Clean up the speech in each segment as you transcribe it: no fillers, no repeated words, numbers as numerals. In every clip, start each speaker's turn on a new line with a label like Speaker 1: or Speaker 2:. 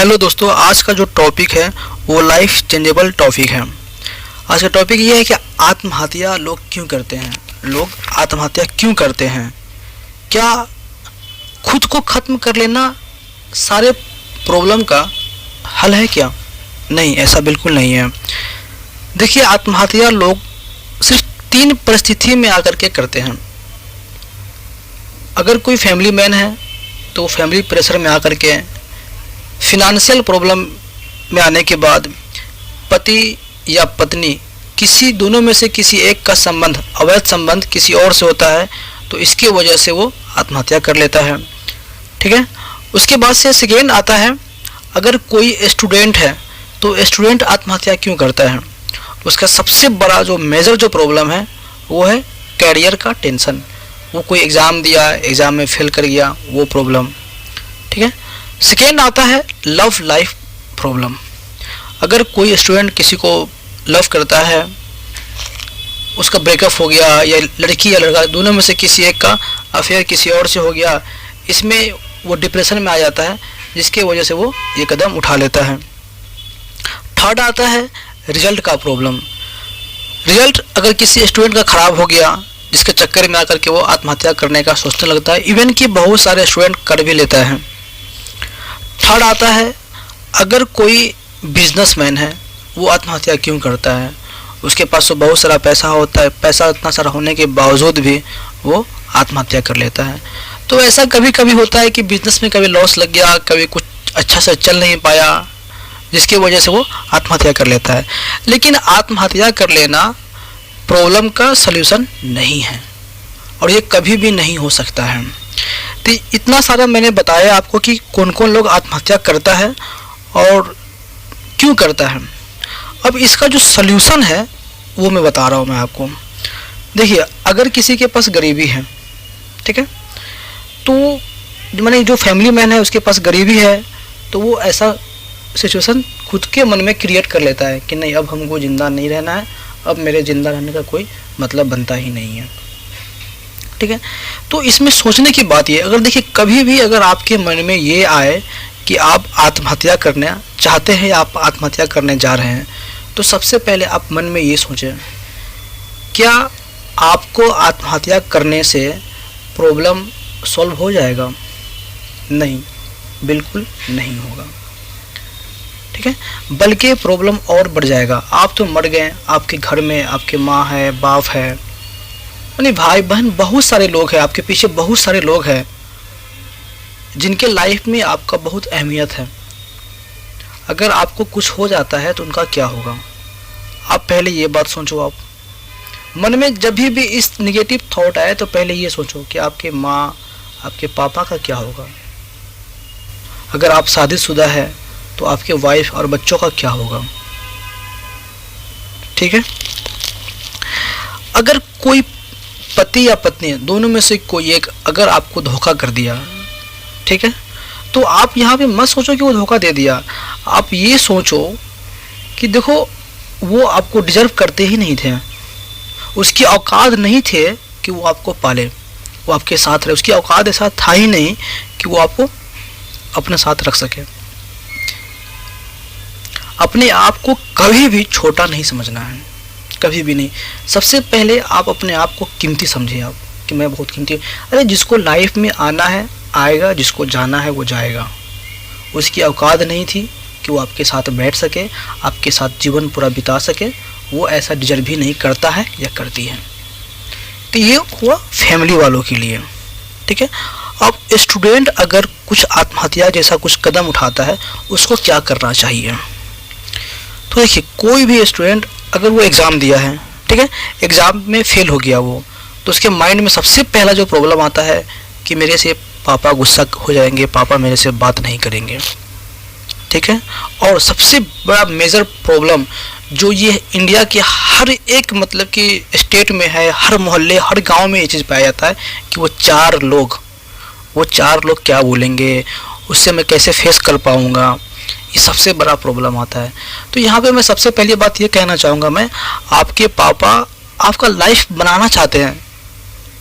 Speaker 1: Hello दोस्तों, आज का जो टॉपिक है वो लाइफ चेंजेबल टॉपिक है। आज का टॉपिक ये है कि आत्महत्या लोग क्यों करते हैं। लोग आत्महत्या क्यों करते हैं? क्या खुद को ख़त्म कर लेना सारे प्रॉब्लम का हल है क्या? नहीं, ऐसा बिल्कुल नहीं है। देखिए, आत्महत्या लोग सिर्फ 3 परिस्थिति में आकर के करते हैं। अगर कोई फैमिली मैन है तो फैमिली प्रेशर में आकर के, फिनंशियल प्रॉब्लम में आने के बाद, पति या पत्नी किसी दोनों में से किसी एक का संबंध, अवैध संबंध किसी और से होता है तो इसकी वजह से वो आत्महत्या कर लेता है। ठीक है। उसके बाद से सेकेंड आता है, अगर कोई स्टूडेंट है तो स्टूडेंट आत्महत्या क्यों करता है? उसका सबसे बड़ा जो मेजर जो प्रॉब्लम है वो है कैरियर का टेंशन। वो कोई एग्ज़ाम दिया, एग्ज़ाम में फेल कर गया, वो प्रॉब्लम। ठीक है। सेकेंड आता है लव लाइफ प्रॉब्लम। अगर कोई स्टूडेंट किसी को लव करता है, उसका ब्रेकअप हो गया, या लड़की या लड़का दोनों में से किसी एक का अफेयर किसी और से हो गया, इसमें वो डिप्रेशन में आ जाता है, जिसके वजह से वो ये कदम उठा लेता है। थर्ड आता है रिजल्ट का प्रॉब्लम। रिजल्ट अगर किसी स्टूडेंट का ख़राब हो गया, जिसके चक्कर में आकर के वो आत्महत्या करने का सोचने लगता है, इवन कि बहुत सारे स्टूडेंट कर भी लेता है। थर्ड आता है, अगर कोई बिजनेसमैन है वो आत्महत्या क्यों करता है? उसके पास तो बहुत सारा पैसा होता है, पैसा इतना सारा होने के बावजूद भी वो आत्महत्या कर लेता है। तो ऐसा कभी कभी होता है कि बिजनेस में कभी लॉस लग गया, कभी कुछ अच्छा से चल नहीं पाया, जिसकी वजह से वो आत्महत्या कर लेता है। लेकिन आत्महत्या कर लेना प्रॉब्लम का सल्यूशन नहीं है और ये कभी भी नहीं हो सकता है। तो इतना सारा मैंने बताया आपको कि कौन कौन लोग आत्महत्या करता है और क्यों करता है। अब इसका जो सल्यूशन है वो मैं बता रहा हूँ मैं आपको। देखिए, अगर किसी के पास गरीबी है, ठीक है, तो मैंने जो फैमिली मैन है उसके पास गरीबी है, तो वो ऐसा सिचुएशन खुद के मन में क्रिएट कर लेता है कि नहीं, अब हमको ज़िंदा नहीं रहना है, अब मेरे ज़िंदा रहने का कोई मतलब बनता ही नहीं है। ठीक है। तो इसमें सोचने की बात ये, अगर देखिए कभी भी अगर आपके मन में ये आए कि आप आत्महत्या करना चाहते हैं या आप आत्महत्या करने जा रहे हैं, तो सबसे पहले आप मन में ये सोचें, क्या आपको आत्महत्या करने से प्रॉब्लम सॉल्व हो जाएगा? नहीं, बिल्कुल नहीं होगा। ठीक है। बल्कि प्रॉब्लम और बढ़ जाएगा। आप तो मर गए, आपके घर में आपके माँ है, बाप है, यानी भाई बहन, बहुत सारे लोग हैं, आपके पीछे बहुत सारे लोग हैं जिनके लाइफ में आपका बहुत अहमियत है। अगर आपको कुछ हो जाता है तो उनका क्या होगा? आप पहले ये बात सोचो। आप मन में जब भी इस निगेटिव थॉट आए तो पहले ये सोचो कि आपके माँ, आपके पापा का क्या होगा। अगर आप शादीशुदा है तो आपके वाइफ और बच्चों का क्या होगा। ठीक है। अगर कोई पति या पत्नी, दोनों में से कोई एक अगर आपको धोखा कर दिया, ठीक है, तो आप यहाँ पे मत सोचो कि वो धोखा दे दिया। आप ये सोचो कि देखो, वो आपको डिजर्व करते ही नहीं थे, उसकी औकात नहीं थे कि वो आपको पाले, वो आपके साथ रहे, उसकी औकात ऐसा था ही नहीं कि वो आपको अपने साथ रख सके। अपने आप को कभी भी छोटा नहीं समझना है, कभी भी नहीं। सबसे पहले आप अपने आप को कीमती समझिए, आप कि मैं बहुत कीमती हूँ। अरे जिसको लाइफ में आना है आएगा, जिसको जाना है वो जाएगा। उसकी औकात नहीं थी कि वो आपके साथ बैठ सके, आपके साथ जीवन पूरा बिता सके, वो ऐसा डिजर्व भी नहीं करता है या करती है। तो ये हुआ फैमिली वालों के लिए। ठीक है। अब स्टूडेंट अगर कुछ आत्महत्या जैसा कुछ कदम उठाता है, उसको क्या करना चाहिए? तो देखिए, कोई भी स्टूडेंट अगर वो एग्ज़ाम दिया है, ठीक है, एग्ज़ाम में फेल हो गया वो, तो उसके माइंड में सबसे पहला जो प्रॉब्लम आता है कि मेरे से पापा गुस्सा हो जाएंगे, पापा मेरे से बात नहीं करेंगे। ठीक है। और सबसे बड़ा मेजर प्रॉब्लम जो ये इंडिया के हर एक मतलब कि स्टेट में है, हर मोहल्ले, हर गांव में ये चीज़ पाया जाता है कि वो चार लोग क्या बोलेंगे, उससे मैं कैसे फेस कर पाऊँगा, ये सबसे बड़ा प्रॉब्लम आता है। तो यहाँ पे मैं सबसे पहली बात ये कहना चाहूँगा, मैं आपके पापा आपका लाइफ बनाना चाहते हैं,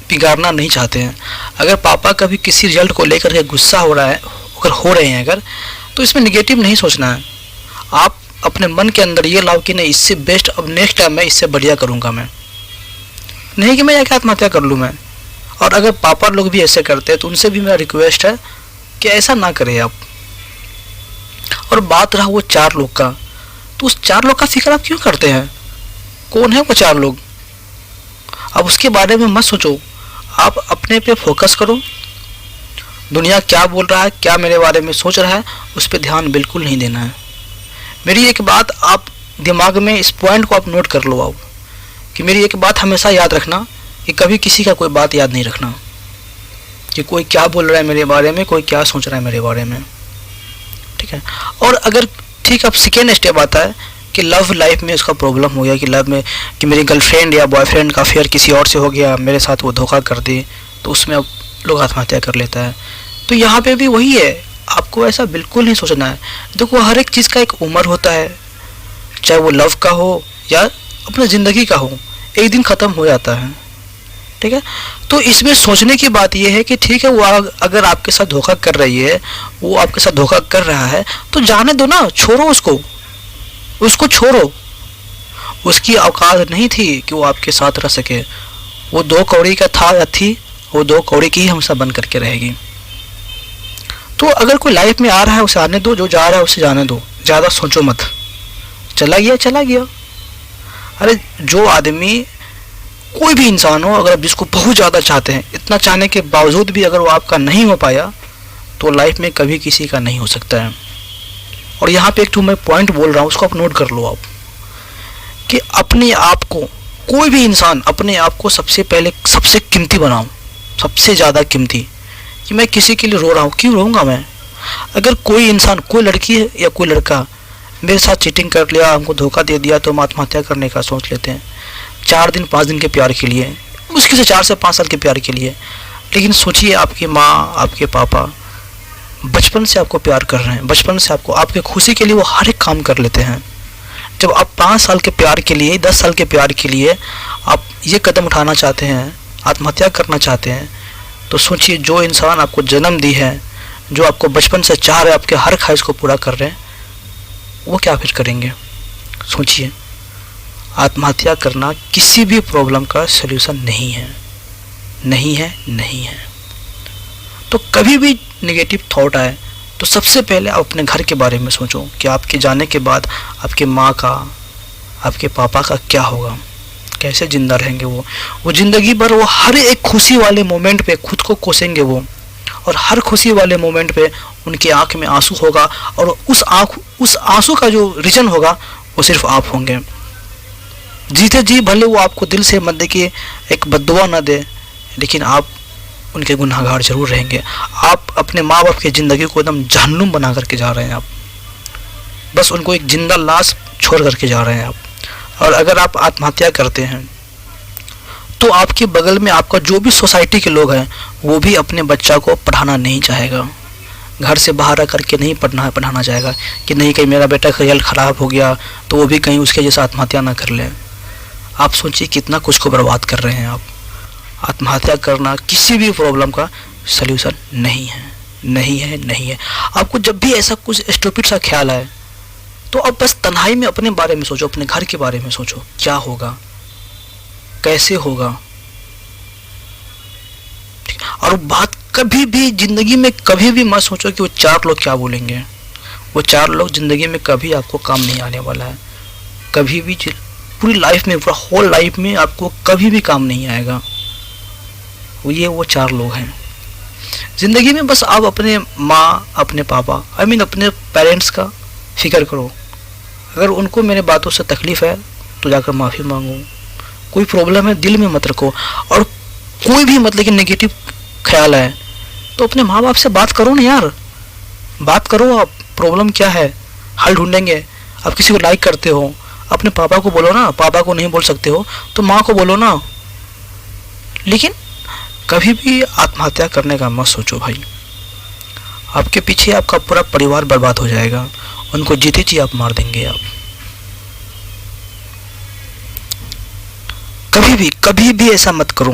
Speaker 1: बिगाड़ना नहीं चाहते हैं। अगर पापा कभी किसी रिजल्ट को लेकर के गुस्सा हो रहा है, अगर हो रहे हैं अगर, तो इसमें निगेटिव नहीं सोचना है। आप अपने मन के अंदर ये लाओ कि नहीं, इससे बेस्ट अब नेक्स्ट टाइम मैं इससे बढ़िया करूँगा, मैं नहीं कि मैं जाके आत्महत्या कर लूँ मैं। और अगर पापा लोग भी ऐसे करते हैं तो उनसे भी मेरा रिक्वेस्ट है कि ऐसा ना करें आप। और बात रहा वो 4 लोग का, तो उस 4 लोग का फिक्र आप क्यों करते हैं? कौन है वो 4 लोग? अब उसके बारे में मत सोचो, आप अपने पे फोकस करो। दुनिया क्या बोल रहा है, क्या मेरे बारे में सोच रहा है, उस पर ध्यान बिल्कुल नहीं देना है। मेरी एक बात आप दिमाग में, इस पॉइंट को आप नोट कर लो आप, कि मेरी एक बात हमेशा याद रखना कि कभी किसी का कोई बात याद नहीं रखना कि कोई क्या बोल रहा है मेरे बारे में, कोई क्या सोच रहा है मेरे बारे में, ठीक है। और अगर ठीक, अब सेकेंड स्टेप आता है कि लव लाइफ में उसका प्रॉब्लम हो गया, कि लव में कि मेरी गर्लफ्रेंड या बॉयफ्रेंड का अफेयर किसी और से हो गया, मेरे साथ वो धोखा कर दी, तो उसमें अब लोग आत्महत्या कर लेता है। तो यहाँ पे भी वही है, आपको ऐसा बिल्कुल नहीं सोचना है। देखो, हर एक चीज़ का एक उम्र होता है, चाहे वो लव का हो या अपनी ज़िंदगी का हो, एक दिन ख़त्म हो जाता है, ठीक है। तो इसमें सोचने की बात यह है कि ठीक है, वो अगर आपके साथ धोखा कर रही है, वो आपके साथ धोखा कर रहा है, तो जाने दो ना, छोड़ो उसको छोड़ो। उसकी औकात नहीं थी कि वो आपके साथ रह सके। वो 2 कौड़ी का था या थी, वो 2 कौड़ी की ही हमेशा बन करके रहेगी। तो अगर कोई लाइफ में आ रहा है उसे आने दो, जो जा रहा है उसे जाने दो, ज़्यादा सोचो मत। चला गया चला गया। अरे जो आदमी, कोई भी इंसान हो, अगर आप जिसको बहुत ज़्यादा चाहते हैं, इतना चाहने के बावजूद भी अगर वो आपका नहीं हो पाया, तो लाइफ में कभी किसी का नहीं हो सकता है। और यहाँ पे एक मैं पॉइंट बोल रहा हूँ, उसको आप नोट कर लो आप, कि अपने आप को, कोई भी इंसान अपने आप को सबसे पहले सबसे कीमती बनाओ, सबसे ज़्यादा कीमती। कि मैं किसी के लिए रो रहा हूँ, क्यों रोऊंगा मैं? अगर कोई इंसान, कोई लड़की है या कोई लड़का मेरे साथ चीटिंग कर लिया, हमको धोखा दे दिया, तो हम आत्महत्या करने का सोच लेते हैं 4 दिन 5 दिन के प्यार के लिए, मुश्किल से 4 से 5 साल के प्यार के लिए। लेकिन सोचिए, आपकी माँ, आपके पापा बचपन से आपको प्यार कर रहे हैं, बचपन से आपके खुशी के लिए वो हर एक काम कर लेते हैं। जब आप 5 साल के प्यार के लिए, 10 साल के प्यार के लिए आप ये कदम उठाना चाहते हैं, आत्महत्या करना चाहते हैं, तो सोचिए, जो इंसान आपको जन्म दी है, जो आपको बचपन से चाह रहे हैं, आपके हर ख्वाहिश को पूरा कर रहे हैं, वो क्या फिर करेंगे? सोचिए। आत्महत्या करना किसी भी प्रॉब्लम का सलूशन नहीं है, नहीं है, नहीं है। तो कभी भी नेगेटिव थॉट आए तो सबसे पहले आप अपने घर के बारे में सोचो कि आपके जाने के बाद आपके माँ का, आपके पापा का क्या होगा, कैसे जिंदा रहेंगे वो ज़िंदगी भर, वो हर एक खुशी वाले मोमेंट पे खुद को कोसेंगे वो, और हर खुशी वाले मोमेंट पे उनकी आंख में आंसू होगा, और उस आंसू का जो रीजन होगा वो सिर्फ आप होंगे। जीते जी भले वो आपको दिल से मत देखिए, एक बद्दुआ ना दे, लेकिन आप उनके गुनहगार जरूर रहेंगे। आप अपने माँ बाप की ज़िंदगी को एकदम जहन्नुम बना करके जा रहे हैं आप, बस उनको एक जिंदा लाश छोड़ करके जा रहे हैं आप। और अगर आप आत्महत्या करते हैं तो आपके बगल में आपका जो भी सोसाइटी के लोग हैं, वो भी अपने बच्चा को पढ़ाना नहीं चाहेगा, घर से बाहर आकर के नहीं पढ़ाना चाहेगा कि नहीं, कहीं मेरा बेटा का रिजल्ट ख़राब हो गया तो वो भी कहीं उसके जैसा आत्महत्या ना कर ले। आप सोचिए कितना कुछ को बर्बाद कर रहे हैं आप। आत्महत्या करना किसी भी प्रॉब्लम का सल्यूशन नहीं है, नहीं है, नहीं है। आपको जब भी ऐसा कुछ स्टूपिड सा ख्याल आए तो अब बस तन्हाई में अपने बारे में सोचो, अपने घर के बारे में सोचो, क्या होगा, कैसे होगा। और बात कभी भी जिंदगी में कभी भी मत सोचो कि वो 4 लोग क्या बोलेंगे। वो 4 लोग जिंदगी में कभी आपको काम नहीं आने वाला है, कभी भी, पूरी लाइफ में, पूरा होल लाइफ में आपको कभी भी काम नहीं आएगा। वो 4 लोग हैं जिंदगी में। बस आप अपने माँ, अपने पापा, अपने पेरेंट्स का फिक्र करो। अगर उनको मेरे बातों से तकलीफ है तो जाकर माफ़ी मांगो, कोई प्रॉब्लम है दिल में मत रखो। और कोई भी मतलब कि नेगेटिव ख्याल है तो अपने माँ बाप से बात करो ना यार, बात करो। आप प्रॉब्लम क्या है, हल ढूंढेंगे। आप किसी को लाइक करते हो, अपने पापा को बोलो ना, पापा को नहीं बोल सकते हो तो माँ को बोलो ना। लेकिन कभी भी आत्महत्या करने का मत सोचो भाई, आपके पीछे आपका पूरा परिवार बर्बाद हो जाएगा, उनको जीते जी आप मार देंगे आप। कभी भी ऐसा मत करो।